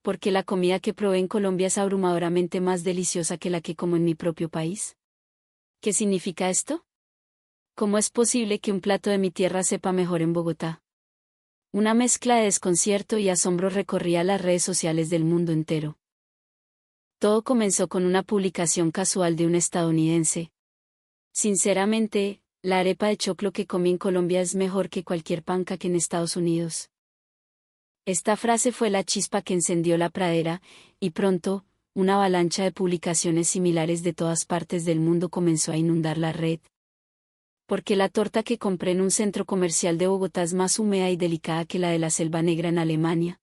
porque la comida que probé en Colombia es abrumadoramente más deliciosa que la que como en mi propio país. ¿Qué significa esto? ¿Cómo es posible que un plato de mi tierra sepa mejor en Bogotá? Una mezcla de desconcierto y asombro recorría las redes sociales del mundo entero. Todo comenzó con una publicación casual de un estadounidense. Sinceramente, la arepa de choclo que comí en Colombia es mejor que cualquier pancake en Estados Unidos. Esta frase fue la chispa que encendió la pradera, y pronto, una avalancha de publicaciones similares de todas partes del mundo comenzó a inundar la red. Porque la torta que compré en un centro comercial de Bogotá es más húmeda y delicada que la de la Selva Negra en Alemania.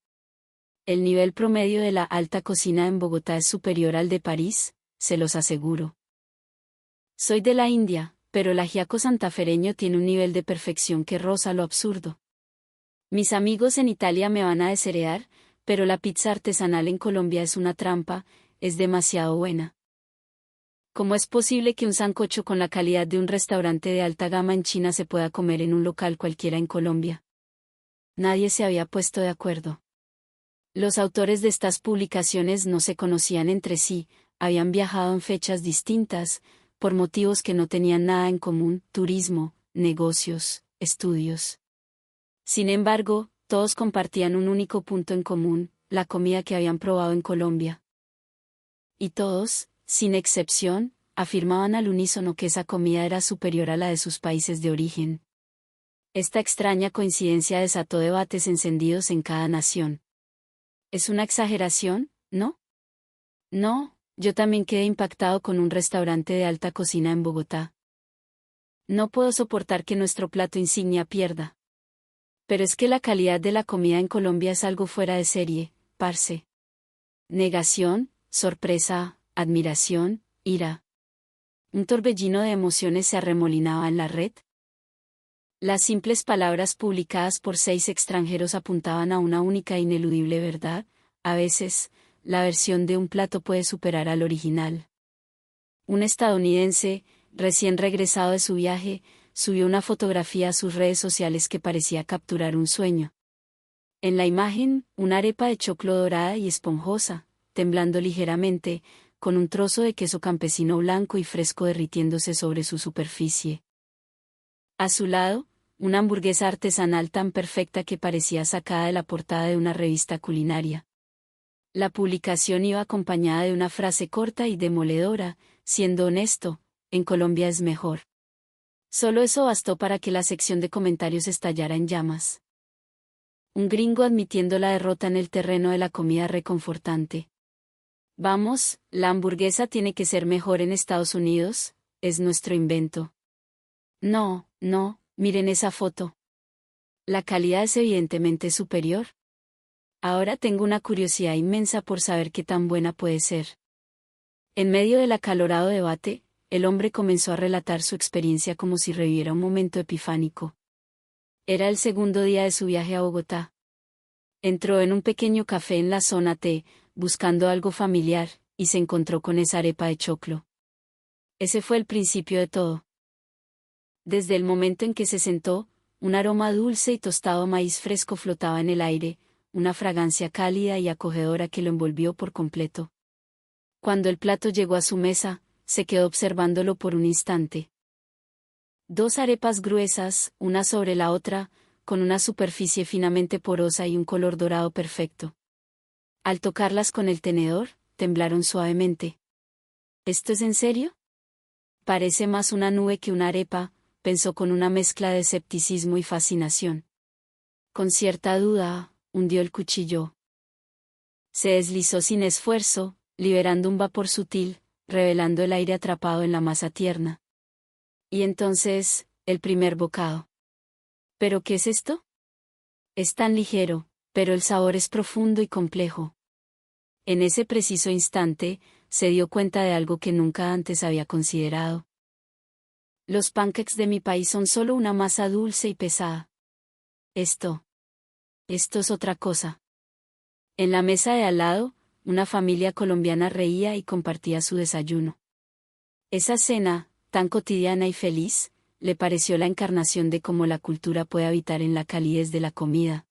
El nivel promedio de la alta cocina en Bogotá es superior al de París, se los aseguro. Soy de la India, pero el ajiaco santafereño tiene un nivel de perfección que roza lo absurdo. Mis amigos en Italia me van a desheredar, pero la pizza artesanal en Colombia es una trampa, es demasiado buena. ¿Cómo es posible que un sancocho con la calidad de un restaurante de alta gama en China se pueda comer en un local cualquiera en Colombia? Nadie se había puesto de acuerdo. Los autores de estas publicaciones no se conocían entre sí, habían viajado en fechas distintas, por motivos que no tenían nada en común: turismo, negocios, estudios. Sin embargo, todos compartían un único punto en común: la comida que habían probado en Colombia. Y todos, sin excepción, afirmaban al unísono que esa comida era superior a la de sus países de origen. Esta extraña coincidencia desató debates encendidos en cada nación. ¿Es una exageración, no? No, yo también quedé impactado con un restaurante de alta cocina en Bogotá. No puedo soportar que nuestro plato insignia pierda. Pero es que la calidad de la comida en Colombia es algo fuera de serie, parce. Negación, sorpresa, admiración, ira. Un torbellino de emociones se arremolinaba en la red. Las simples palabras publicadas por 6 extranjeros apuntaban a una única e ineludible verdad: a veces, la versión de un plato puede superar al original. Un estadounidense, recién regresado de su viaje, subió una fotografía a sus redes sociales que parecía capturar un sueño. En la imagen, una arepa de choclo dorada y esponjosa, temblando ligeramente, con un trozo de queso campesino blanco y fresco derritiéndose sobre su superficie. A su lado, una hamburguesa artesanal tan perfecta que parecía sacada de la portada de una revista culinaria. La publicación iba acompañada de una frase corta y demoledora: siendo honesto, en Colombia es mejor. Solo eso bastó para que la sección de comentarios estallara en llamas. Un gringo admitiendo la derrota en el terreno de la comida reconfortante. Vamos, la hamburguesa tiene que ser mejor en Estados Unidos, es nuestro invento. No, no, miren esa foto. La calidad es evidentemente superior. Ahora tengo una curiosidad inmensa por saber qué tan buena puede ser. En medio del acalorado debate, el hombre comenzó a relatar su experiencia como si reviviera un momento epifánico. Era el segundo día de su viaje a Bogotá. Entró en un pequeño café en la zona T, buscando algo familiar, y se encontró con esa arepa de choclo. Ese fue el principio de todo. Desde el momento en que se sentó, un aroma dulce y tostado a maíz fresco flotaba en el aire, una fragancia cálida y acogedora que lo envolvió por completo. Cuando el plato llegó a su mesa, se quedó observándolo por un instante. 2 arepas gruesas, una sobre la otra, con una superficie finamente porosa y un color dorado perfecto. Al tocarlas con el tenedor, temblaron suavemente. ¿Esto es en serio? Parece más una nube que una arepa, pensó con una mezcla de escepticismo y fascinación. Con cierta duda, hundió el cuchillo. Se deslizó sin esfuerzo, liberando un vapor sutil, revelando el aire atrapado en la masa tierna. Y entonces, el primer bocado. ¿Pero qué es esto? Es tan ligero, pero el sabor es profundo y complejo. En ese preciso instante, se dio cuenta de algo que nunca antes había considerado. Los pancakes de mi país son solo una masa dulce y pesada. Esto es otra cosa. En la mesa de al lado, una familia colombiana reía y compartía su desayuno. Esa cena, tan cotidiana y feliz, le pareció la encarnación de cómo la cultura puede habitar en la calidez de la comida.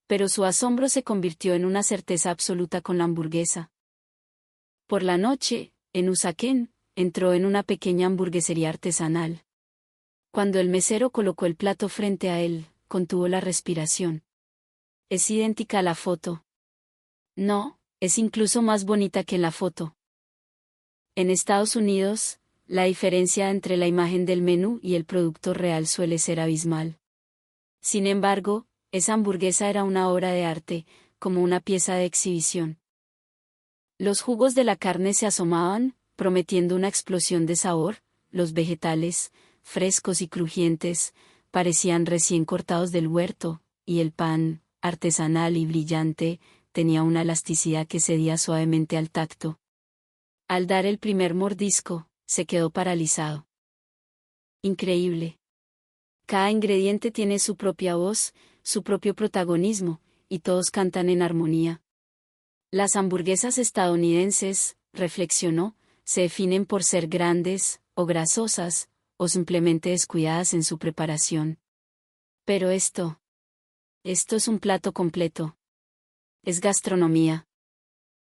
Pero su asombro se convirtió en una certeza absoluta con la hamburguesa. Por la noche, en Usaquén, entró en una pequeña hamburguesería artesanal. Cuando el mesero colocó el plato frente a él, contuvo la respiración. Es idéntica a la foto. No, es incluso más bonita que en la foto. En Estados Unidos, la diferencia entre la imagen del menú y el producto real suele ser abismal. Sin embargo, esa hamburguesa era una obra de arte, como una pieza de exhibición. Los jugos de la carne se asomaban, prometiendo una explosión de sabor, los vegetales, frescos y crujientes, parecían recién cortados del huerto, y el pan, artesanal y brillante, tenía una elasticidad que cedía suavemente al tacto. Al dar el primer mordisco, se quedó paralizado. Increíble. Cada ingrediente tiene su propia voz, su propio protagonismo, y todos cantan en armonía. Las hamburguesas estadounidenses, reflexionó, se definen por ser grandes, o grasosas, o simplemente descuidadas en su preparación. Pero esto es un plato completo. Es gastronomía.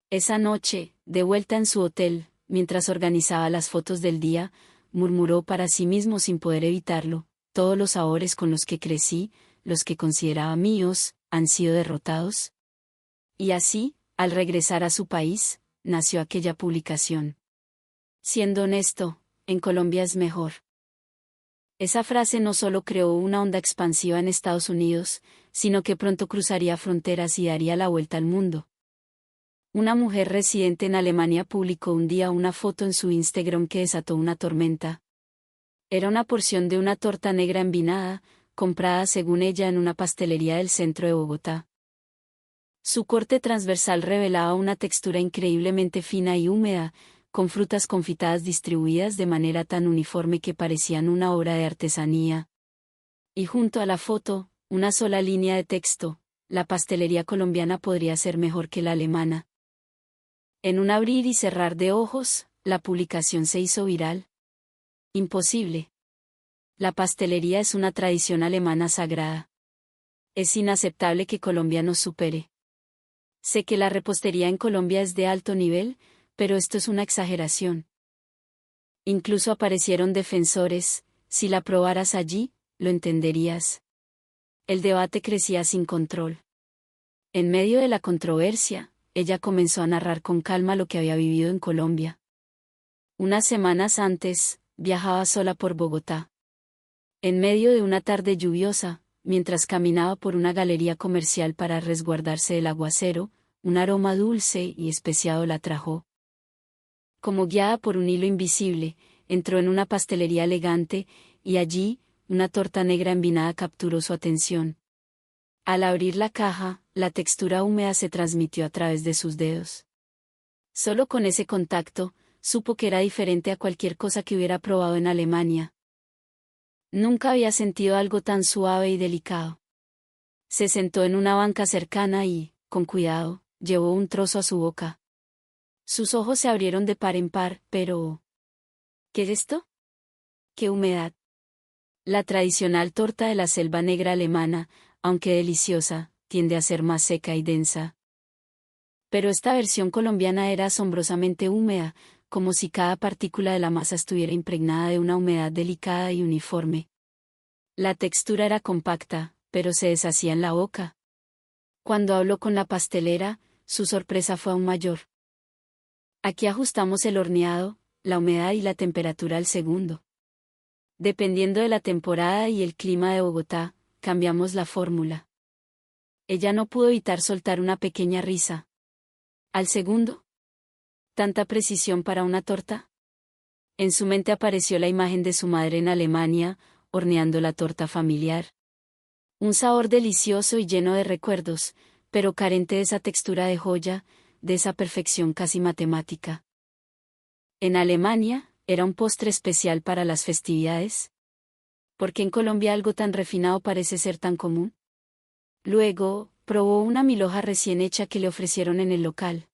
Esa noche, de vuelta en su hotel, mientras organizaba las fotos del día, murmuró para sí mismo sin poder evitarlo: todos los sabores con los que crecí, los que consideraba míos, han sido derrotados. Y así, al regresar a su país, nació aquella publicación. Siendo honesto, en Colombia es mejor. Esa frase no solo creó una onda expansiva en Estados Unidos, sino que pronto cruzaría fronteras y daría la vuelta al mundo. Una mujer residente en Alemania publicó un día una foto en su Instagram que desató una tormenta. Era una porción de una torta negra envinada, comprada según ella en una pastelería del centro de Bogotá. Su corte transversal revelaba una textura increíblemente fina y húmeda, con frutas confitadas distribuidas de manera tan uniforme que parecían una obra de artesanía. Y junto a la foto, una sola línea de texto: la pastelería colombiana podría ser mejor que la alemana. En un abrir y cerrar de ojos, la publicación se hizo viral. Imposible. La pastelería es una tradición alemana sagrada. Es inaceptable que Colombia nos supere. Sé que la repostería en Colombia es de alto nivel, pero esto es una exageración. Incluso aparecieron defensores: si la probaras allí, lo entenderías. El debate crecía sin control. En medio de la controversia, ella comenzó a narrar con calma lo que había vivido en Colombia. Unas semanas antes, viajaba sola por Bogotá. En medio de una tarde lluviosa, mientras caminaba por una galería comercial para resguardarse del aguacero, un aroma dulce y especiado la atrajo. Como guiada por un hilo invisible, entró en una pastelería elegante, y allí, una torta negra envinada capturó su atención. Al abrir la caja, la textura húmeda se transmitió a través de sus dedos. Solo con ese contacto, supo que era diferente a cualquier cosa que hubiera probado en Alemania. Nunca había sentido algo tan suave y delicado. Se sentó en una banca cercana y, con cuidado, llevó un trozo a su boca. Sus ojos se abrieron de par en par, pero... ¿qué es esto? ¡Qué humedad! La tradicional torta de la selva negra alemana, aunque deliciosa, tiende a ser más seca y densa. Pero esta versión colombiana era asombrosamente húmeda, como si cada partícula de la masa estuviera impregnada de una humedad delicada y uniforme. La textura era compacta, pero se deshacía en la boca. Cuando habló con la pastelera, su sorpresa fue aún mayor. Aquí ajustamos el horneado, la humedad y la temperatura al segundo. Dependiendo de la temporada y el clima de Bogotá, cambiamos la fórmula. Ella no pudo evitar soltar una pequeña risa. ¿Al segundo? ¿Tanta precisión para una torta? En su mente apareció la imagen de su madre en Alemania, horneando la torta familiar. Un sabor delicioso y lleno de recuerdos, pero carente de esa textura de joya, de esa perfección casi matemática. En Alemania, era un postre especial para las festividades. ¿Por qué en Colombia algo tan refinado parece ser tan común? Luego, probó una milhoja recién hecha que le ofrecieron en el local.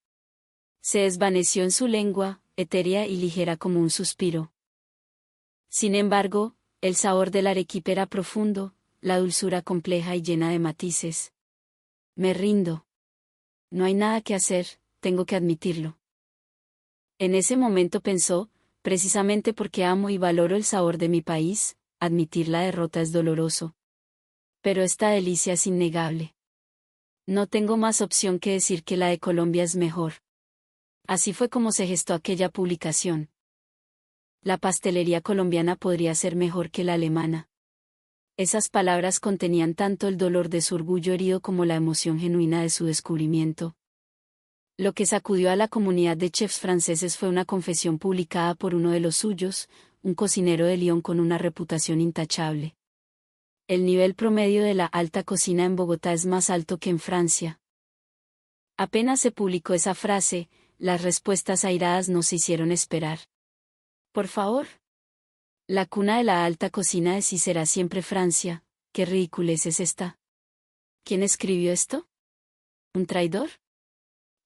Se desvaneció en su lengua, etérea y ligera como un suspiro. Sin embargo, el sabor del arequipe era profundo, la dulzura compleja y llena de matices. Me rindo. No hay nada que hacer, tengo que admitirlo. En ese momento pensó, precisamente porque amo y valoro el sabor de mi país, admitir la derrota es doloroso. Pero esta delicia es innegable. No tengo más opción que decir que la de Colombia es mejor. Así fue como se gestó aquella publicación. La pastelería colombiana podría ser mejor que la alemana. Esas palabras contenían tanto el dolor de su orgullo herido como la emoción genuina de su descubrimiento. Lo que sacudió a la comunidad de chefs franceses fue una confesión publicada por uno de los suyos, un cocinero de Lyon con una reputación intachable. El nivel promedio de la alta cocina en Bogotá es más alto que en Francia. Apenas se publicó esa frase, las respuestas airadas no se hicieron esperar. Por favor. La cuna de la alta cocina es y será siempre Francia. ¿Qué ridiculez es esta? ¿Quién escribió esto? ¿Un traidor?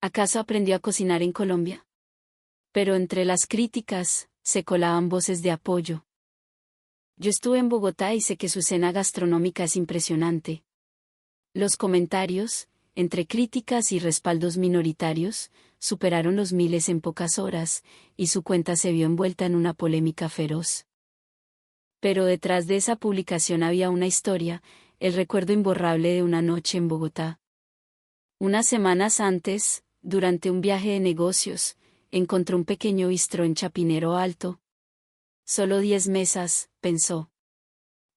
¿Acaso aprendió a cocinar en Colombia? Pero entre las críticas, se colaban voces de apoyo. Yo estuve en Bogotá y sé que su escena gastronómica es impresionante. Los comentarios, entre críticas y respaldos minoritarios, superaron los miles en pocas horas, y su cuenta se vio envuelta en una polémica feroz. Pero detrás de esa publicación había una historia, el recuerdo imborrable de una noche en Bogotá. Unas semanas antes, durante un viaje de negocios, encontró un pequeño bistró en Chapinero Alto. Solo 10 mesas, pensó.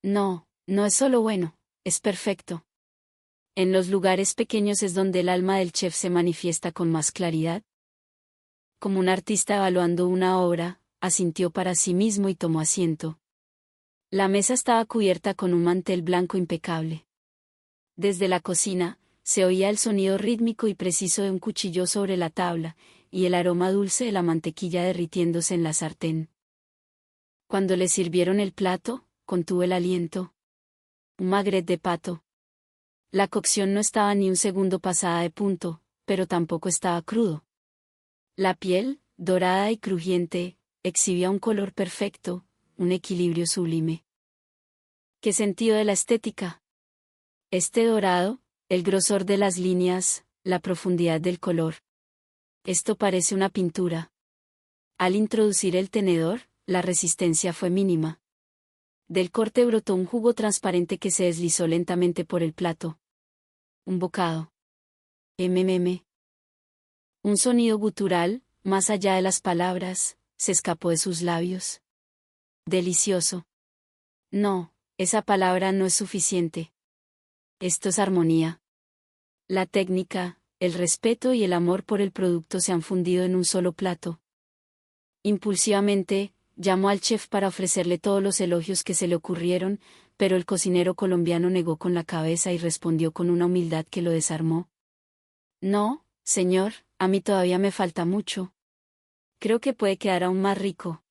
No, no es solo bueno, es perfecto. En los lugares pequeños es donde el alma del chef se manifiesta con más claridad. Como un artista evaluando una obra, asintió para sí mismo y tomó asiento. La mesa estaba cubierta con un mantel blanco impecable. Desde la cocina, se oía el sonido rítmico y preciso de un cuchillo sobre la tabla, y el aroma dulce de la mantequilla derritiéndose en la sartén. Cuando le sirvieron el plato, contuvo el aliento. Un magret de pato. La cocción no estaba ni un segundo pasada de punto, pero tampoco estaba crudo. La piel, dorada y crujiente, exhibía un color perfecto, un equilibrio sublime. ¿Qué sentido de la estética? Este dorado, el grosor de las líneas, la profundidad del color. Esto parece una pintura. Al introducir el tenedor, la resistencia fue mínima. Del corte brotó un jugo transparente que se deslizó lentamente por el plato. Un bocado. Un sonido gutural, más allá de las palabras, se escapó de sus labios. Delicioso. No, esa palabra no es suficiente. Esto es armonía. La técnica, el respeto y el amor por el producto se han fundido en un solo plato. Impulsivamente, llamó al chef para ofrecerle todos los elogios que se le ocurrieron, pero el cocinero colombiano negó con la cabeza y respondió con una humildad que lo desarmó. No, señor, a mí todavía me falta mucho. Creo que puede quedar aún más rico.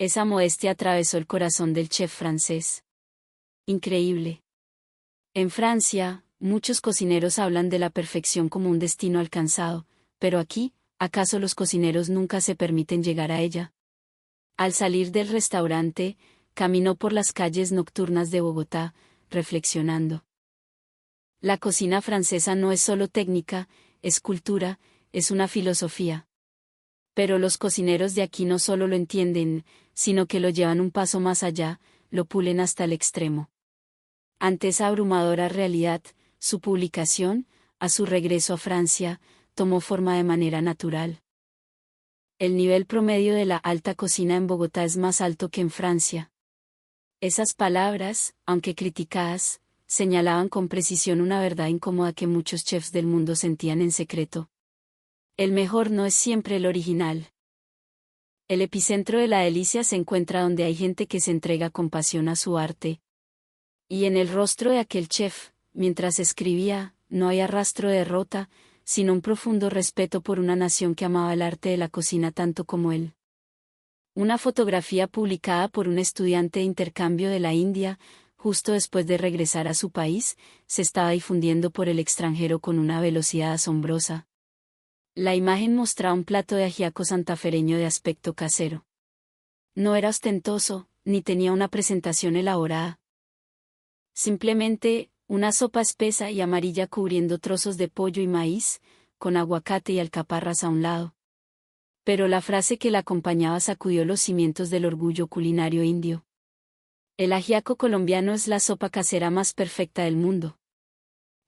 Esa modestia atravesó el corazón del chef francés. Increíble. En Francia, muchos cocineros hablan de la perfección como un destino alcanzado, pero aquí, ¿acaso los cocineros nunca se permiten llegar a ella? Al salir del restaurante, caminó por las calles nocturnas de Bogotá, reflexionando. La cocina francesa no es solo técnica, es cultura, es una filosofía. Pero los cocineros de aquí no solo lo entienden, sino que lo llevan un paso más allá, lo pulen hasta el extremo. Ante esa abrumadora realidad, su publicación, a su regreso a Francia, tomó forma de manera natural. El nivel promedio de la alta cocina en Bogotá es más alto que en Francia. Esas palabras, aunque criticadas, señalaban con precisión una verdad incómoda que muchos chefs del mundo sentían en secreto. El mejor no es siempre el original. El epicentro de la delicia se encuentra donde hay gente que se entrega con pasión a su arte. Y en el rostro de aquel chef, mientras escribía, no había rastro de derrota, sino un profundo respeto por una nación que amaba el arte de la cocina tanto como él. Una fotografía publicada por un estudiante de intercambio de la India, justo después de regresar a su país, se estaba difundiendo por el extranjero con una velocidad asombrosa. La imagen mostraba un plato de ajiaco santafereño de aspecto casero. No era ostentoso, ni tenía una presentación elaborada. Simplemente, Una sopa espesa y amarilla cubriendo trozos de pollo y maíz, con aguacate y alcaparras a un lado. Pero la frase que la acompañaba sacudió los cimientos del orgullo culinario indio. El ajiaco colombiano es la sopa casera más perfecta del mundo.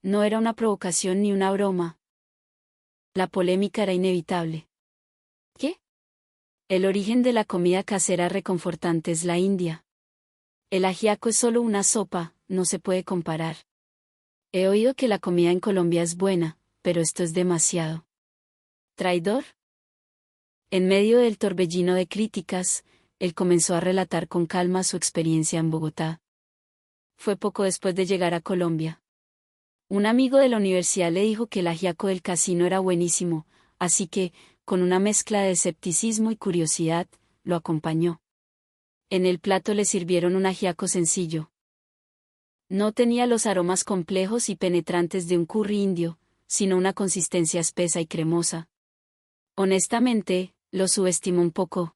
No era una provocación ni una broma. La polémica era inevitable. ¿Qué? El origen de la comida casera reconfortante es la India. El ajiaco es solo una sopa, no se puede comparar. He oído que la comida en Colombia es buena, pero esto es demasiado. ¿Traidor? En medio del torbellino de críticas, él comenzó a relatar con calma su experiencia en Bogotá. Fue poco después de llegar a Colombia. Un amigo de la universidad le dijo que el ajiaco del casino era buenísimo, así que, con una mezcla de escepticismo y curiosidad, lo acompañó. En el plato le sirvieron un ajiaco sencillo. No tenía los aromas complejos y penetrantes de un curry indio, sino una consistencia espesa y cremosa. Honestamente, lo subestimó un poco.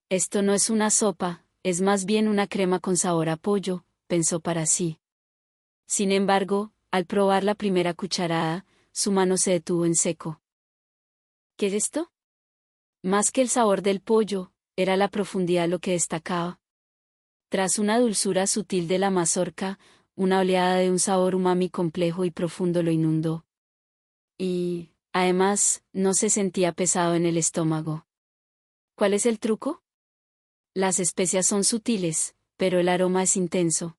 Esto no es una sopa, es más bien una crema con sabor a pollo, pensó para sí. Sin embargo, al probar la primera cucharada, su mano se detuvo en seco. ¿Qué es esto? Más que el sabor del pollo, era la profundidad lo que destacaba. Tras una dulzura sutil de la mazorca, una oleada de un sabor umami complejo y profundo lo inundó. Y, además, no se sentía pesado en el estómago. ¿Cuál es el truco? Las especias son sutiles, pero el aroma es intenso.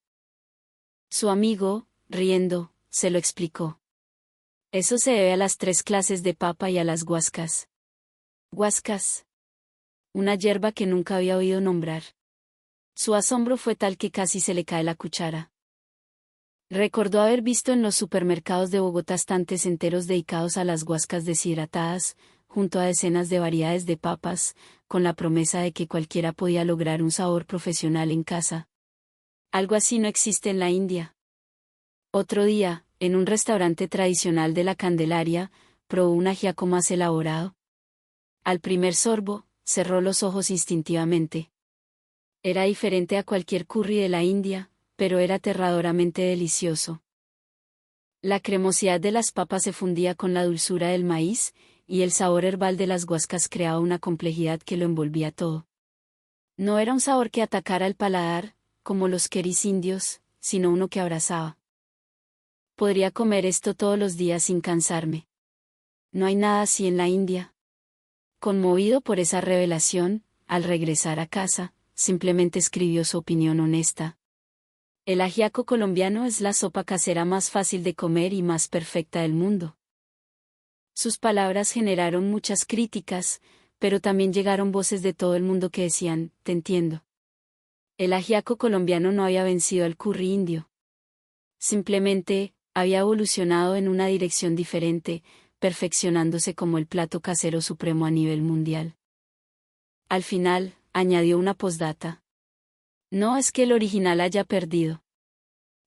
Su amigo, riendo, se lo explicó. Eso se debe a las 3 clases de papa y a las guascas. Guascas. Una hierba que nunca había oído nombrar. Su asombro fue tal que casi se le cae la cuchara. Recordó haber visto en los supermercados de Bogotá estantes enteros dedicados a las guascas deshidratadas, junto a decenas de variedades de papas, con la promesa de que cualquiera podía lograr un sabor profesional en casa. Algo así no existe en la India. Otro día, en un restaurante tradicional de la Candelaria, probó un ajiaco más elaborado. Al primer sorbo, cerró los ojos instintivamente. Era diferente a cualquier curry de la India, pero era aterradoramente delicioso. La cremosidad de las papas se fundía con la dulzura del maíz, y el sabor herbal de las guascas creaba una complejidad que lo envolvía todo. No era un sabor que atacara el paladar, como los keris indios, sino uno que abrazaba. Podría comer esto todos los días sin cansarme. No hay nada así en la India. Conmovido por esa revelación, al regresar a casa, simplemente escribió su opinión honesta. El ajiaco colombiano es la sopa casera más fácil de comer y más perfecta del mundo. Sus palabras generaron muchas críticas, pero también llegaron voces de todo el mundo que decían, te entiendo. El ajiaco colombiano no había vencido al curry indio. Simplemente, había evolucionado en una dirección diferente, perfeccionándose como el plato casero supremo a nivel mundial. Al final, añadió una postdata. No es que el original haya perdido.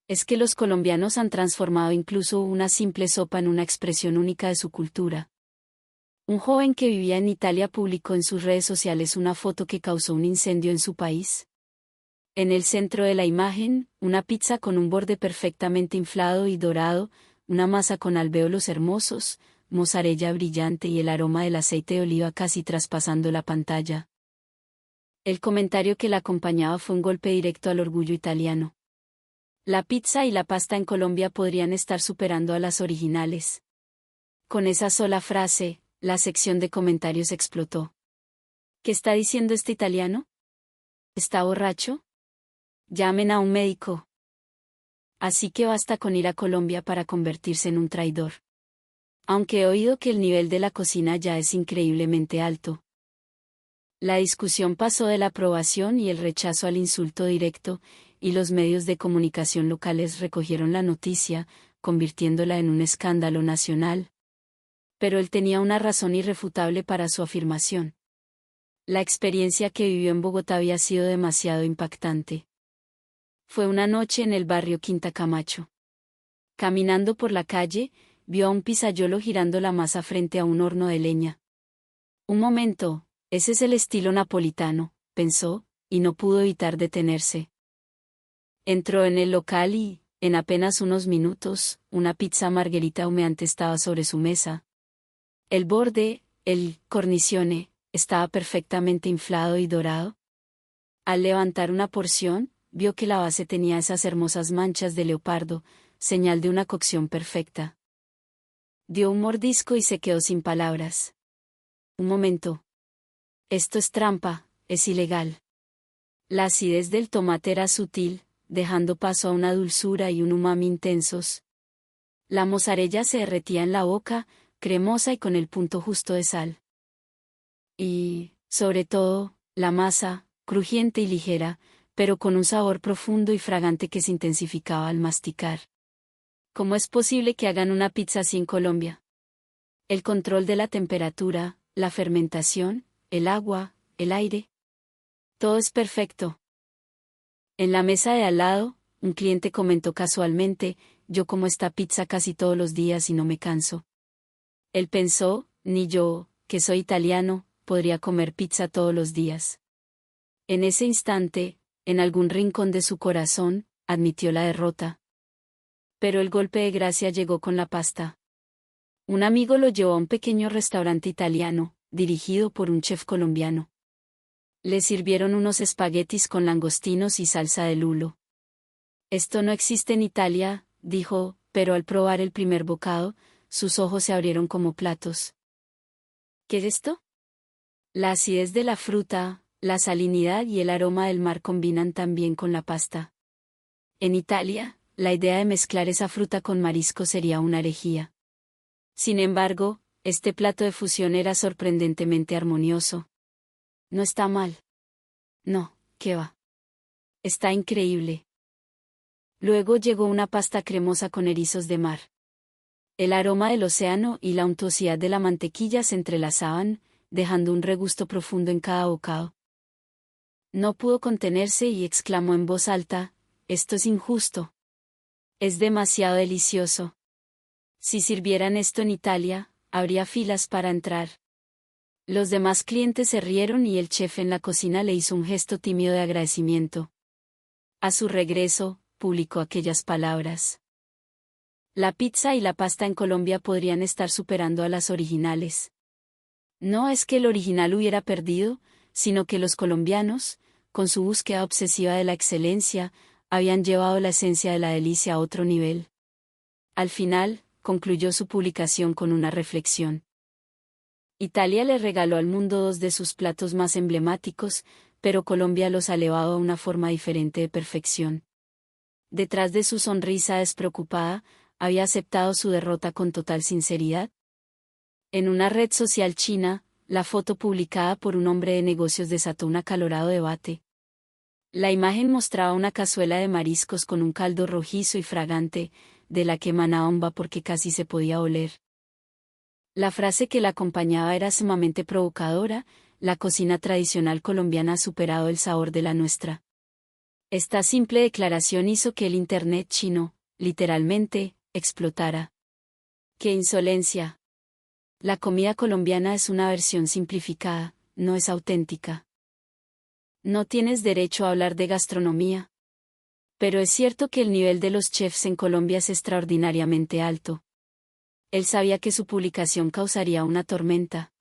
Es que los colombianos han transformado incluso una simple sopa en una expresión única de su cultura. Un joven que vivía en Italia publicó en sus redes sociales una foto que causó un incendio en su país. En el centro de la imagen, una pizza con un borde perfectamente inflado y dorado, una masa con alvéolos hermosos, mozzarella brillante y el aroma del aceite de oliva casi traspasando la pantalla. El comentario que la acompañaba fue un golpe directo al orgullo italiano. La pizza y la pasta en Colombia podrían estar superando a las originales. Con esa sola frase, la sección de comentarios explotó. ¿Qué está diciendo este italiano? ¿Está borracho? Llamen a un médico. Así que basta con ir a Colombia para convertirse en un traidor. Aunque he oído que el nivel de la cocina ya es increíblemente alto. La discusión pasó de la aprobación y el rechazo al insulto directo, y los medios de comunicación locales recogieron la noticia, convirtiéndola en un escándalo nacional. Pero él tenía una razón irrefutable para su afirmación. La experiencia que vivió en Bogotá había sido demasiado impactante. Fue una noche en el barrio Quinta Camacho. Caminando por la calle, vio a un pizzaiolo girando la masa frente a un horno de leña. Un momento, ese es el estilo napolitano, pensó, y no pudo evitar detenerse. Entró en el local y, En apenas unos minutos, una pizza margherita humeante estaba sobre su mesa. El borde, el cornicione, estaba perfectamente inflado y dorado. Al levantar una porción, vio que la base tenía esas hermosas manchas de leopardo, señal de una cocción perfecta. Dio un mordisco y se quedó sin palabras. Un momento. Esto es trampa, es ilegal. La acidez del tomate era sutil, dejando paso a una dulzura y un umami intensos. La mozzarella se derretía en la boca, cremosa y con el punto justo de sal. Y, sobre todo, la masa, crujiente y ligera, pero con un sabor profundo y fragante que se intensificaba al masticar. ¿Cómo es posible que hagan una pizza así en Colombia? El control de la temperatura, la fermentación, el agua, el aire. Todo es perfecto. En la mesa de al lado, un cliente comentó casualmente: yo como esta pizza casi todos los días y no me canso. Él pensó: ni yo, que soy italiano, podría comer pizza todos los días. En ese instante, en algún rincón de su corazón, admitió la derrota. Pero el golpe de gracia llegó con la pasta. Un amigo lo llevó a un pequeño restaurante italiano, dirigido por un chef colombiano. Le sirvieron unos espaguetis con langostinos y salsa de lulo. Esto no existe en Italia, dijo, pero al probar el primer bocado, sus ojos se abrieron como platos. ¿Qué es esto? La acidez de la fruta, la salinidad y el aroma del mar combinan tan bien con la pasta. En Italia, la idea de mezclar esa fruta con marisco sería una herejía. Sin embargo, este plato de fusión era sorprendentemente armonioso. No está mal. No, ¿qué va? Está increíble. Luego llegó una pasta cremosa con erizos de mar. El aroma del océano y la untuosidad de la mantequilla se entrelazaban, dejando un regusto profundo en cada bocado. No pudo contenerse y exclamó en voz alta: esto es injusto. Es demasiado delicioso. Si sirvieran esto en Italia, habría filas para entrar. Los demás clientes se rieron y el chef en la cocina le hizo un gesto tímido de agradecimiento. A su regreso, publicó aquellas palabras: la pizza y la pasta en Colombia podrían estar superando a las originales. No es que el original hubiera perdido, sino que los colombianos, con su búsqueda obsesiva de la excelencia, habían llevado la esencia de la delicia a otro nivel. Al final, concluyó su publicación con una reflexión. Italia le regaló al mundo dos de sus platos más emblemáticos, pero Colombia los ha elevado a una forma diferente de perfección. Detrás de su sonrisa despreocupada, había aceptado su derrota con total sinceridad. En una red social china, la foto publicada por un hombre de negocios desató un acalorado debate. La imagen mostraba una cazuela de mariscos con un caldo rojizo y fragante, de la que emanaba un vapor que casi se podía oler. La frase que la acompañaba era sumamente provocadora: la cocina tradicional colombiana ha superado el sabor de la nuestra. Esta simple declaración hizo que el Internet chino, literalmente, explotara. ¡Qué insolencia! La comida colombiana es una versión simplificada, no es auténtica. No tienes derecho a hablar de gastronomía. Pero es cierto que el nivel de los chefs en Colombia es extraordinariamente alto. Él sabía que su publicación causaría una tormenta.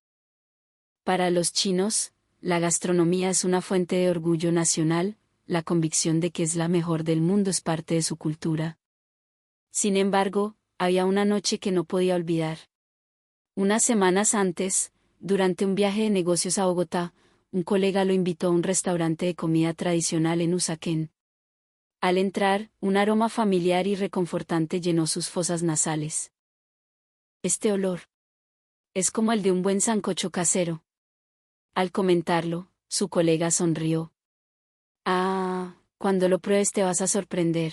Para los chinos, la gastronomía es una fuente de orgullo nacional, la convicción de que es la mejor del mundo es parte de su cultura. Sin embargo, había una noche que no podía olvidar. Unas semanas antes, durante un viaje de negocios a Bogotá, un colega lo invitó a un restaurante de comida tradicional en Usaquén. Al entrar, un aroma familiar y reconfortante llenó sus fosas nasales. Este olor es como el de un buen sancocho casero. Al comentarlo, su colega sonrió. Ah, cuando lo pruebes te vas a sorprender.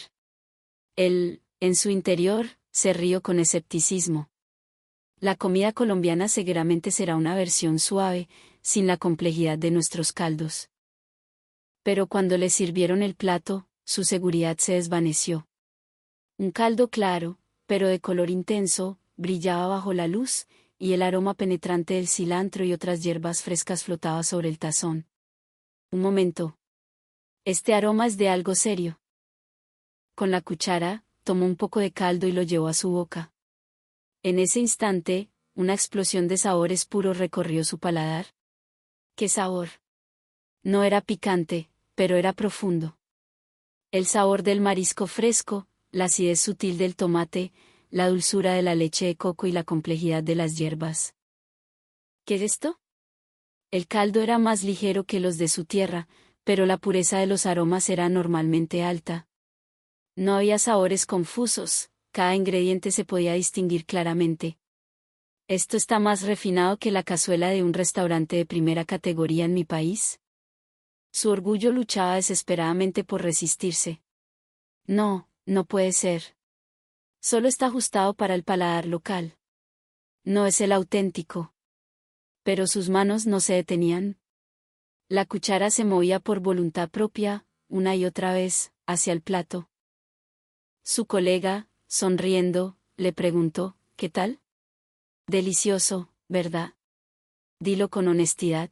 Él, en su interior, se rió con escepticismo. La comida colombiana seguramente será una versión suave, sin la complejidad de nuestros caldos. Pero cuando le sirvieron el plato, su seguridad se desvaneció. Un caldo claro, pero de color intenso, brillaba bajo la luz, y el aroma penetrante del cilantro y otras hierbas frescas flotaba sobre el tazón. Un momento. Este aroma es de algo serio. Con la cuchara, tomó un poco de caldo y lo llevó a su boca. En ese instante, una explosión de sabores puros recorrió su paladar. ¿Qué sabor? No era picante, pero era profundo. El sabor del marisco fresco, la acidez sutil del tomate, la dulzura de la leche de coco y la complejidad de las hierbas. ¿Qué es esto? El caldo era más ligero que los de su tierra, pero la pureza de los aromas era normalmente alta. No había sabores confusos, cada ingrediente se podía distinguir claramente. ¿Esto está más refinado que la cazuela de un restaurante de primera categoría en mi país? Su orgullo luchaba desesperadamente por resistirse. No, no puede ser. Solo está ajustado para el paladar local. No es el auténtico. Pero sus manos no se detenían. La cuchara se movía por voluntad propia, una y otra vez, hacia el plato. Su colega, sonriendo, le preguntó, ¿qué tal? Delicioso, ¿verdad? Dilo con honestidad.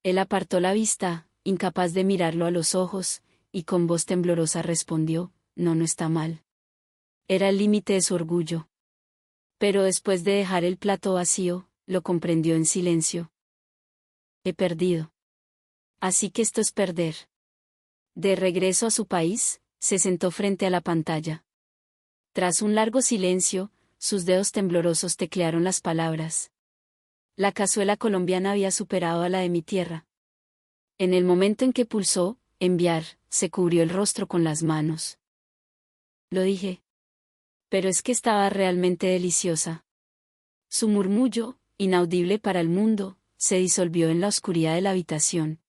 Él apartó la vista, incapaz de mirarlo a los ojos, y con voz temblorosa respondió, no, no está mal. Era el límite de su orgullo. Pero después de dejar el plato vacío, lo comprendió en silencio. He perdido. Así que esto es perder. De regreso a su país, se sentó frente a la pantalla. Tras un largo silencio, sus dedos temblorosos teclearon las palabras. La cazuela colombiana había superado a la de mi tierra. En el momento en que pulsó, enviar, se cubrió el rostro con las manos. Lo dije. Pero es que estaba realmente deliciosa. Su murmullo, inaudible para el mundo, se disolvió en la oscuridad de la habitación.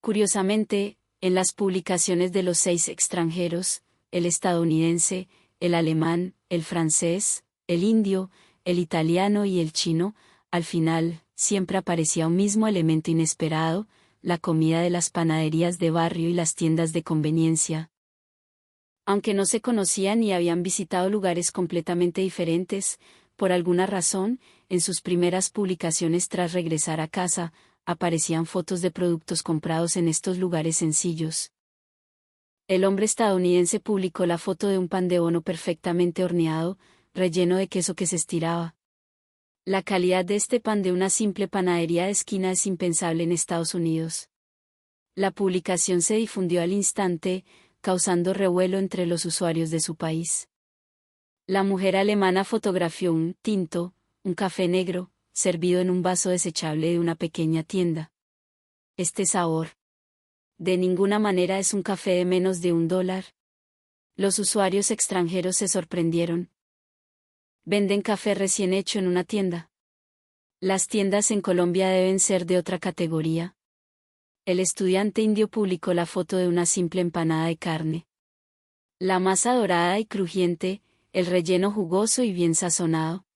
Curiosamente, en las publicaciones de los 6 extranjeros, el estadounidense, el alemán, el francés, el indio, el italiano y el chino, al final, siempre aparecía un mismo elemento inesperado, la comida de las panaderías de barrio y las tiendas de conveniencia. Aunque no se conocían y habían visitado lugares completamente diferentes, por alguna razón, en sus primeras publicaciones tras regresar a casa, aparecían fotos de productos comprados en estos lugares sencillos. El hombre estadounidense publicó la foto de un pan de bono perfectamente horneado, relleno de queso que se estiraba. La calidad de este pan de una simple panadería de esquina es impensable en Estados Unidos. La publicación se difundió al instante, causando revuelo entre los usuarios de su país. La mujer alemana fotografió un tinto, un café negro, servido en un vaso desechable de una pequeña tienda. Este sabor. De ninguna manera es un café de menos de $1. Los usuarios extranjeros se sorprendieron. Venden café recién hecho en una tienda. Las tiendas en Colombia deben ser de otra categoría. El estudiante indio publicó la foto de una simple empanada de carne. La masa dorada y crujiente, el relleno jugoso y bien sazonado.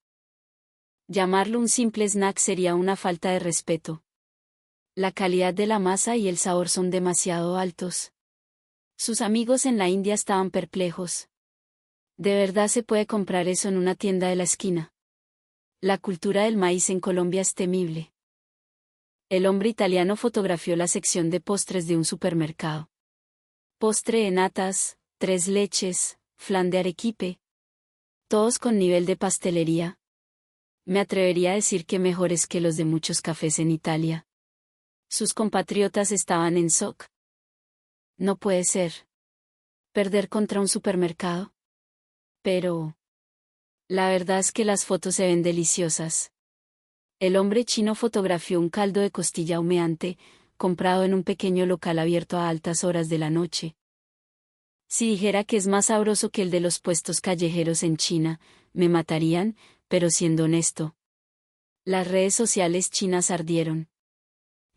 Llamarlo un simple snack sería una falta de respeto. La calidad de la masa y el sabor son demasiado altos. Sus amigos en la India estaban perplejos. ¿De verdad se puede comprar eso en una tienda de la esquina? La cultura del maíz en Colombia es temible. El hombre italiano fotografió la sección de postres de un supermercado. Postre de natas, 3 leches, flan de arequipe. Todos con nivel de pastelería. Me atrevería a decir que mejores que los de muchos cafés en Italia. Sus compatriotas estaban en shock. No puede ser. ¿Perder contra un supermercado? Pero la verdad es que las fotos se ven deliciosas. El hombre chino fotografió un caldo de costilla humeante, comprado en un pequeño local abierto a altas horas de la noche. Si dijera que es más sabroso que el de los puestos callejeros en China, me matarían, pero siendo honesto. Las redes sociales chinas ardieron.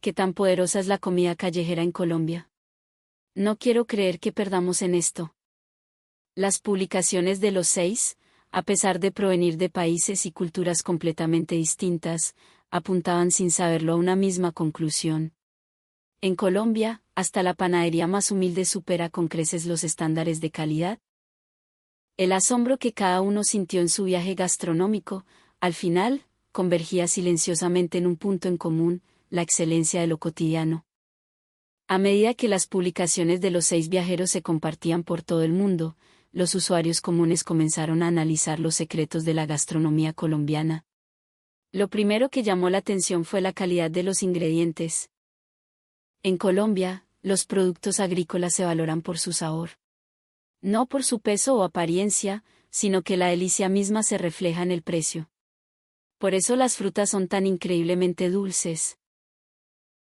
¿Qué tan poderosa es la comida callejera en Colombia? No quiero creer que perdamos en esto. Las publicaciones de los 6, a pesar de provenir de países y culturas completamente distintas, apuntaban sin saberlo a una misma conclusión. En Colombia, hasta la panadería más humilde supera con creces los estándares de calidad. El asombro que cada uno sintió en su viaje gastronómico, al final, convergía silenciosamente en un punto en común, la excelencia de lo cotidiano. A medida que las publicaciones de los 6 viajeros se compartían por todo el mundo, los usuarios comunes comenzaron a analizar los secretos de la gastronomía colombiana. Lo primero que llamó la atención fue la calidad de los ingredientes. En Colombia, los productos agrícolas se valoran por su sabor. No por su peso o apariencia, sino que la delicia misma se refleja en el precio. Por eso las frutas son tan increíblemente dulces.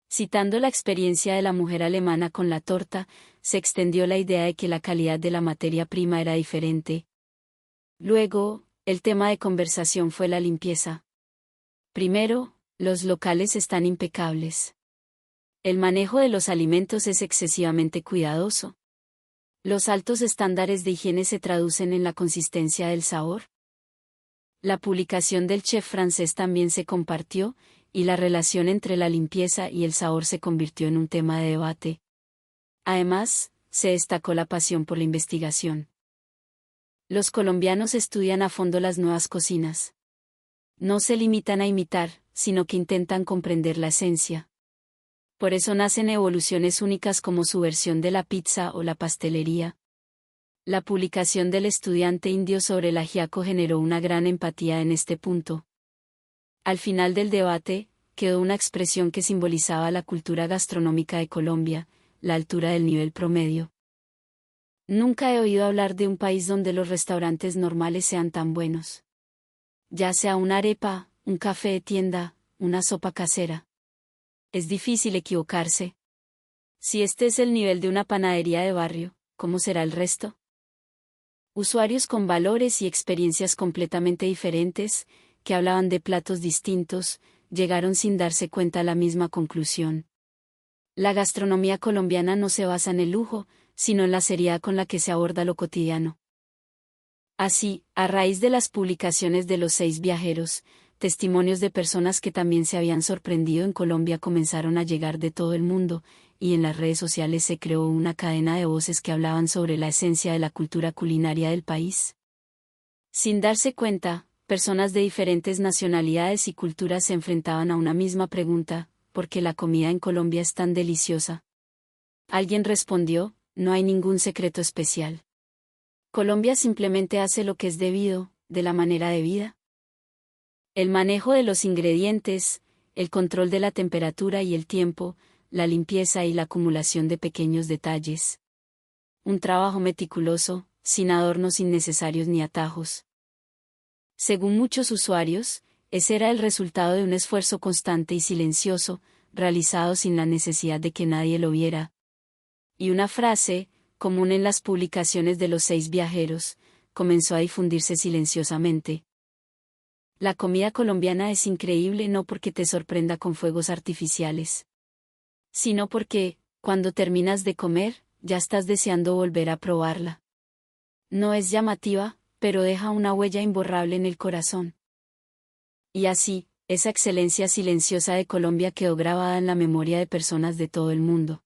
Citando la experiencia de la mujer alemana con la torta, se extendió la idea de que la calidad de la materia prima era diferente. Luego, el tema de conversación fue la limpieza. Primero, los locales están impecables. El manejo de los alimentos es excesivamente cuidadoso. Los altos estándares de higiene se traducen en la consistencia del sabor. La publicación del chef francés también se compartió, y la relación entre la limpieza y el sabor se convirtió en un tema de debate. Además, se destacó la pasión por la investigación. Los colombianos estudian a fondo las nuevas cocinas. No se limitan a imitar, sino que intentan comprender la esencia. Por eso nacen evoluciones únicas como su versión de la pizza o la pastelería. La publicación del estudiante indio sobre el ajiaco generó una gran empatía en este punto. Al final del debate, quedó una expresión que simbolizaba la cultura gastronómica de Colombia, la altura del nivel promedio. Nunca he oído hablar de un país donde los restaurantes normales sean tan buenos. Ya sea una arepa, un café de tienda, una sopa casera. Es difícil equivocarse. Si este es el nivel de una panadería de barrio, ¿cómo será el resto? Usuarios con valores y experiencias completamente diferentes, que hablaban de platos distintos, llegaron sin darse cuenta a la misma conclusión. La gastronomía colombiana no se basa en el lujo, sino en la seriedad con la que se aborda lo cotidiano. Así, a raíz de las publicaciones de los 6 viajeros, testimonios de personas que también se habían sorprendido en Colombia comenzaron a llegar de todo el mundo, y en las redes sociales se creó una cadena de voces que hablaban sobre la esencia de la cultura culinaria del país. Sin darse cuenta, personas de diferentes nacionalidades y culturas se enfrentaban a una misma pregunta: ¿por qué la comida en Colombia es tan deliciosa? Alguien respondió: no hay ningún secreto especial. Colombia simplemente hace lo que es debido, de la manera debida. El manejo de los ingredientes, el control de la temperatura y el tiempo, la limpieza y la acumulación de pequeños detalles. Un trabajo meticuloso, sin adornos innecesarios ni atajos. Según muchos usuarios, ese era el resultado de un esfuerzo constante y silencioso, realizado sin la necesidad de que nadie lo viera. Y una frase, común en las publicaciones de los 6 viajeros, comenzó a difundirse silenciosamente. La comida colombiana es increíble no porque te sorprenda con fuegos artificiales, sino porque, cuando terminas de comer, ya estás deseando volver a probarla. No es llamativa, pero deja una huella imborrable en el corazón. Y así, esa excelencia silenciosa de Colombia quedó grabada en la memoria de personas de todo el mundo.